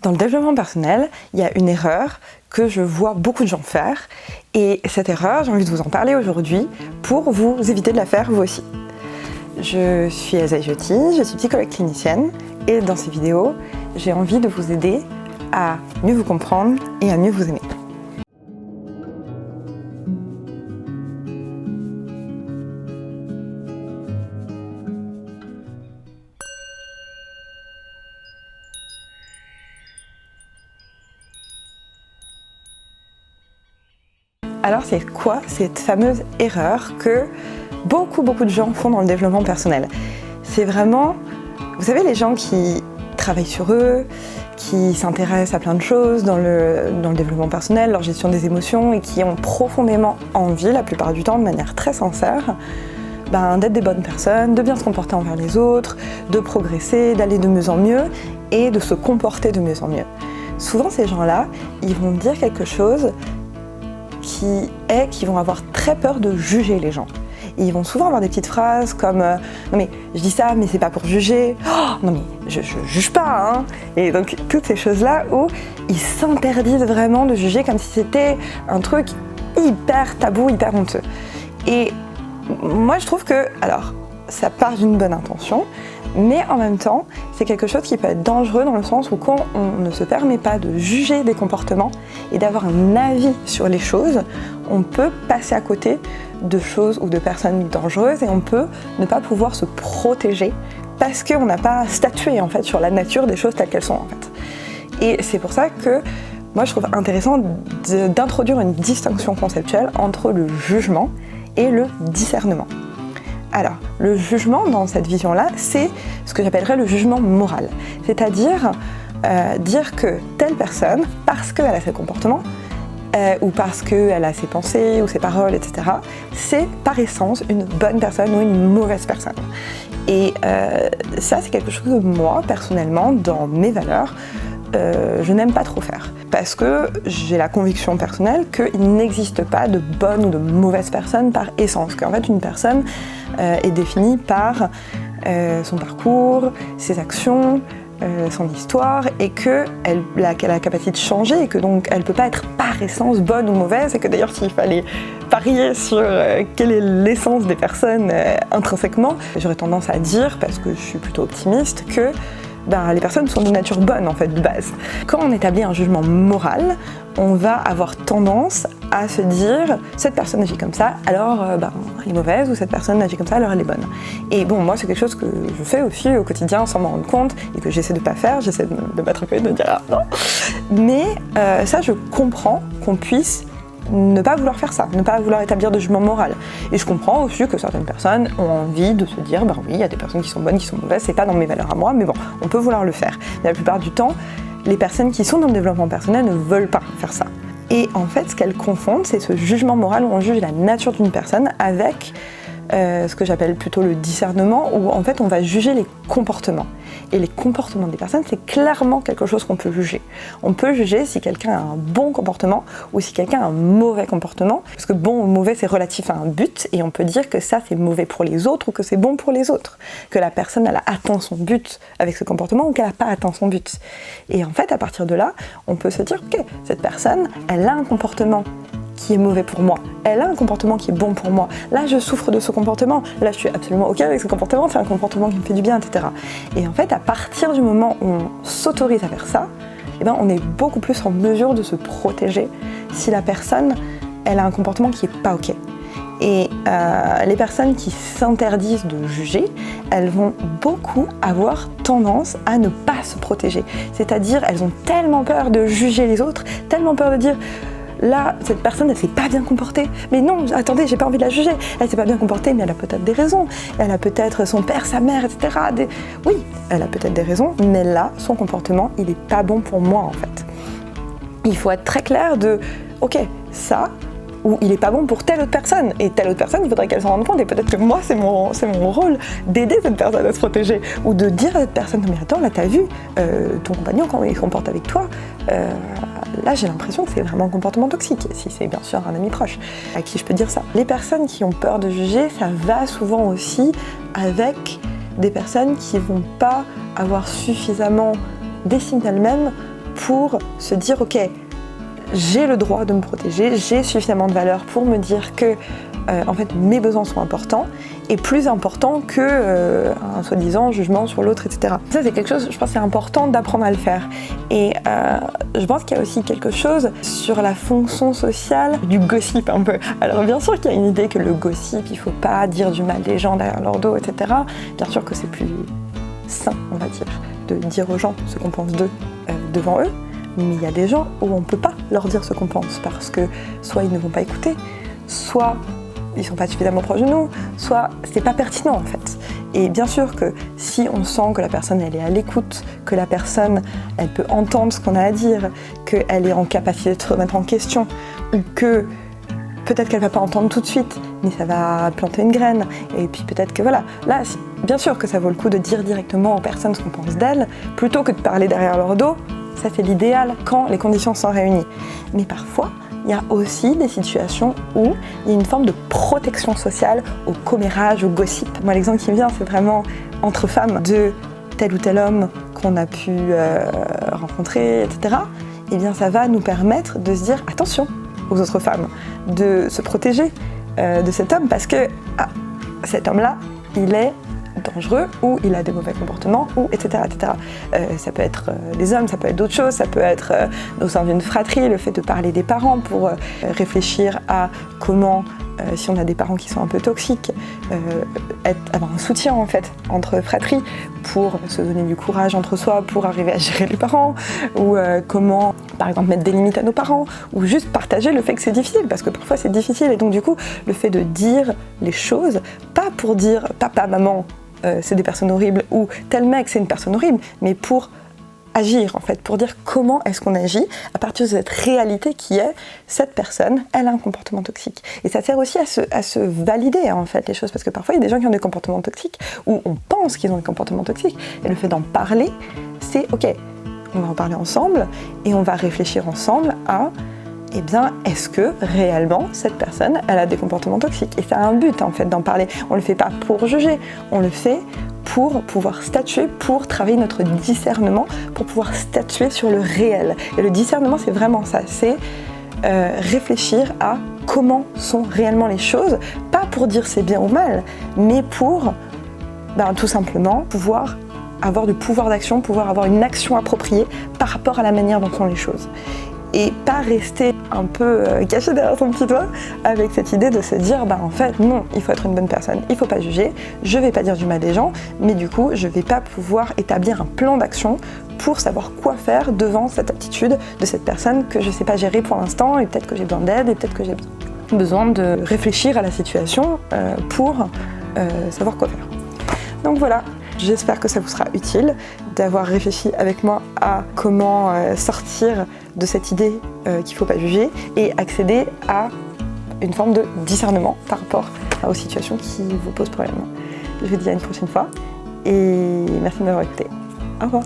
Dans le développement personnel, il y a une erreur que je vois beaucoup de gens faire. Et cette erreur, j'ai envie de vous en parler aujourd'hui pour vous éviter de la faire vous aussi. Je suis Elsa Iotti, je suis psychologue clinicienne et dans ces vidéos, j'ai envie de vous aider à mieux vous comprendre et à mieux vous aimer. Alors c'est quoi cette fameuse erreur que beaucoup de gens font dans le développement personnel? C'est vraiment, vous savez, les gens qui travaillent sur eux, qui s'intéressent à plein de choses dans le développement personnel, leur gestion des émotions et qui ont profondément envie, la plupart du temps de manière très sincère, d'être des bonnes personnes, de bien se comporter envers les autres, de progresser, d'aller de mieux en mieux et de se comporter de mieux en mieux. Souvent ces gens-là, ils vont dire quelque chose qui vont avoir très peur de juger les gens. Et ils vont souvent avoir des petites phrases comme non mais je dis ça mais c'est pas pour juger, oh, non mais je juge pas hein. Et donc toutes ces choses-là où ils s'interdisent vraiment de juger comme si c'était un truc hyper tabou, hyper honteux. Et moi je trouve que, alors ça part d'une bonne intention, mais en même temps, c'est quelque chose qui peut être dangereux dans le sens où quand on ne se permet pas de juger des comportements et d'avoir un avis sur les choses, on peut passer à côté de choses ou de personnes dangereuses et on peut ne pas pouvoir se protéger parce qu'on n'a pas statué en fait sur la nature des choses telles qu'elles sont en fait. Et c'est pour ça que moi je trouve intéressant d'introduire une distinction conceptuelle entre le jugement et le discernement. Alors, le jugement dans cette vision-là, c'est ce que j'appellerais le jugement moral. C'est-à-dire dire que telle personne, parce qu'elle a ses comportements, ou parce qu'elle a ses pensées ou ses paroles, etc., c'est par essence une bonne personne ou une mauvaise personne. Et ça, c'est quelque chose que moi, personnellement, dans mes valeurs, je n'aime pas trop faire. Parce que j'ai la conviction personnelle qu'il n'existe pas de bonne ou de mauvaise personne par essence. Qu'en fait, une personne est définie par son parcours, ses actions, son histoire, et qu'elle a la capacité de changer, et que donc elle ne peut pas être par essence bonne ou mauvaise, et que d'ailleurs s'il fallait parier sur quelle est l'essence des personnes intrinsèquement, j'aurais tendance à dire, parce que je suis plutôt optimiste, que les personnes sont de nature bonne en fait de base. Quand on établit un jugement moral, on va avoir tendance à se dire cette personne agit comme ça, alors elle est mauvaise, ou cette personne agit comme ça, alors elle est bonne. Et bon, moi c'est quelque chose que je fais aussi au quotidien sans m'en rendre compte et que j'essaie de pas faire, j'essaie de mettre un peu de me dire ah non. Mais ça je comprends qu'on puisse ne pas vouloir faire ça, ne pas vouloir établir de jugement moral. Et je comprends aussi que certaines personnes ont envie de se dire oui, il y a des personnes qui sont bonnes, qui sont mauvaises, c'est pas dans mes valeurs à moi, mais bon, on peut vouloir le faire. Mais la plupart du temps, les personnes qui sont dans le développement personnel ne veulent pas faire ça. Et en fait, ce qu'elles confondent, c'est ce jugement moral où on juge la nature d'une personne avec ce que j'appelle plutôt le discernement, où en fait on va juger les comportements. Et les comportements des personnes, c'est clairement quelque chose qu'on peut juger. On peut juger si quelqu'un a un bon comportement ou si quelqu'un a un mauvais comportement, parce que bon ou mauvais c'est relatif à un but, et on peut dire que ça c'est mauvais pour les autres ou que c'est bon pour les autres, que la personne elle a atteint son but avec ce comportement ou qu'elle n'a pas atteint son but. Et en fait à partir de là, on peut se dire ok, cette personne elle a un comportement qui est mauvais pour moi, elle a un comportement qui est bon pour moi, là je souffre de ce comportement, là je suis absolument ok avec ce comportement, c'est un comportement qui me fait du bien, etc. Et en fait à partir du moment où on s'autorise à faire ça, on est beaucoup plus en mesure de se protéger si la personne elle a un comportement qui est pas ok. Et les personnes qui s'interdisent de juger, elles vont beaucoup avoir tendance à ne pas se protéger, c'est-à-dire elles ont tellement peur de juger les autres, tellement peur de dire là, cette personne, elle s'est pas bien comportée. Mais non, attendez, j'ai pas envie de la juger. Elle s'est pas bien comportée, mais elle a peut-être des raisons. Elle a peut-être son père, sa mère, etc. Oui, elle a peut-être des raisons, mais là, son comportement, il est pas bon pour moi, en fait. Il faut être très clair de, ok, ça, ou il est pas bon pour telle autre personne. Et telle autre personne, il faudrait qu'elle s'en rende compte. Et peut-être que moi, c'est mon rôle d'aider cette personne à se protéger. Ou de dire à cette personne, non mais attends, là, t'as vu, ton compagnon, quand il se comporte avec toi, là j'ai l'impression que c'est vraiment un comportement toxique, si c'est bien sûr un ami proche à qui je peux dire ça. Les personnes qui ont peur de juger, ça va souvent aussi avec des personnes qui vont pas avoir suffisamment d'estime d'elles-mêmes pour se dire ok, j'ai le droit de me protéger, j'ai suffisamment de valeur pour me dire que en fait mes besoins sont importants et plus importants que un soi-disant jugement sur l'autre, etc. Ça c'est quelque chose, je pense, c'est important d'apprendre à le faire. Et je pense qu'il y a aussi quelque chose sur la fonction sociale du gossip un peu. Alors bien sûr qu'il y a une idée que le gossip, il faut pas dire du mal des gens derrière leur dos, etc. Bien sûr que c'est plus sain, on va dire, de dire aux gens ce qu'on pense d'eux devant eux. Mais il y a des gens où on ne peut pas leur dire ce qu'on pense parce que soit ils ne vont pas écouter, soit ils ne sont pas suffisamment proches de nous, soit c'est pas pertinent en fait. Et bien sûr que si on sent que la personne elle est à l'écoute, que la personne elle peut entendre ce qu'on a à dire, qu'elle est en capacité de se remettre en question, ou que peut-être qu'elle va pas entendre tout de suite, mais ça va planter une graine, et puis peut-être que voilà, là bien sûr que ça vaut le coup de dire directement aux personnes ce qu'on pense d'elles, plutôt que de parler derrière leur dos. Ça c'est l'idéal quand les conditions sont réunies. Mais parfois, il y a aussi des situations où il y a une forme de protection sociale au commérage, au gossip. Moi l'exemple qui me vient, c'est vraiment entre femmes de tel ou tel homme qu'on a pu rencontrer, etc. Eh bien ça va nous permettre de se dire attention aux autres femmes, de se protéger de cet homme parce que cet homme-là, il est dangereux, ou il a des mauvais comportements, ou etc. etc. Ça peut être des hommes, ça peut être d'autres choses, ça peut être au sein d'une fratrie, le fait de parler des parents pour réfléchir à comment, si on a des parents qui sont un peu toxiques, avoir un soutien en fait entre fratries pour se donner du courage entre soi pour arriver à gérer les parents, ou comment par exemple mettre des limites à nos parents, ou juste partager le fait que c'est difficile, parce que parfois c'est difficile, et donc du coup le fait de dire les choses, pas pour dire papa, maman, c'est des personnes horribles, ou tel mec c'est une personne horrible, mais pour agir en fait, pour dire comment est-ce qu'on agit à partir de cette réalité qui est cette personne, elle a un comportement toxique. Et ça sert aussi à se valider en fait les choses, parce que parfois il y a des gens qui ont des comportements toxiques, ou on pense qu'ils ont des comportements toxiques, et le fait d'en parler, c'est ok, on va en parler ensemble, et on va réfléchir ensemble à eh bien, est-ce que réellement cette personne, elle a des comportements toxiques? Et ça a un but en fait d'en parler. On le fait pas pour juger, on le fait pour pouvoir statuer, pour travailler notre discernement, pour pouvoir statuer sur le réel. Et le discernement, c'est vraiment ça, c'est réfléchir à comment sont réellement les choses, pas pour dire c'est bien ou mal, mais pour tout simplement pouvoir avoir du pouvoir d'action, pouvoir avoir une action appropriée par rapport à la manière dont sont les choses. Et pas rester un peu caché derrière son petit doigt avec cette idée de se dire en fait non, il faut être une bonne personne, il faut pas juger, je vais pas dire du mal des gens, mais du coup je vais pas pouvoir établir un plan d'action pour savoir quoi faire devant cette attitude de cette personne que je sais pas gérer pour l'instant, et peut-être que j'ai besoin d'aide, et peut-être que j'ai besoin de réfléchir à la situation pour savoir quoi faire. Donc voilà. J'espère que ça vous sera utile d'avoir réfléchi avec moi à comment sortir de cette idée qu'il ne faut pas juger et accéder à une forme de discernement par rapport aux situations qui vous posent problème. Je vous dis à une prochaine fois et merci de m'avoir écouté. Au revoir.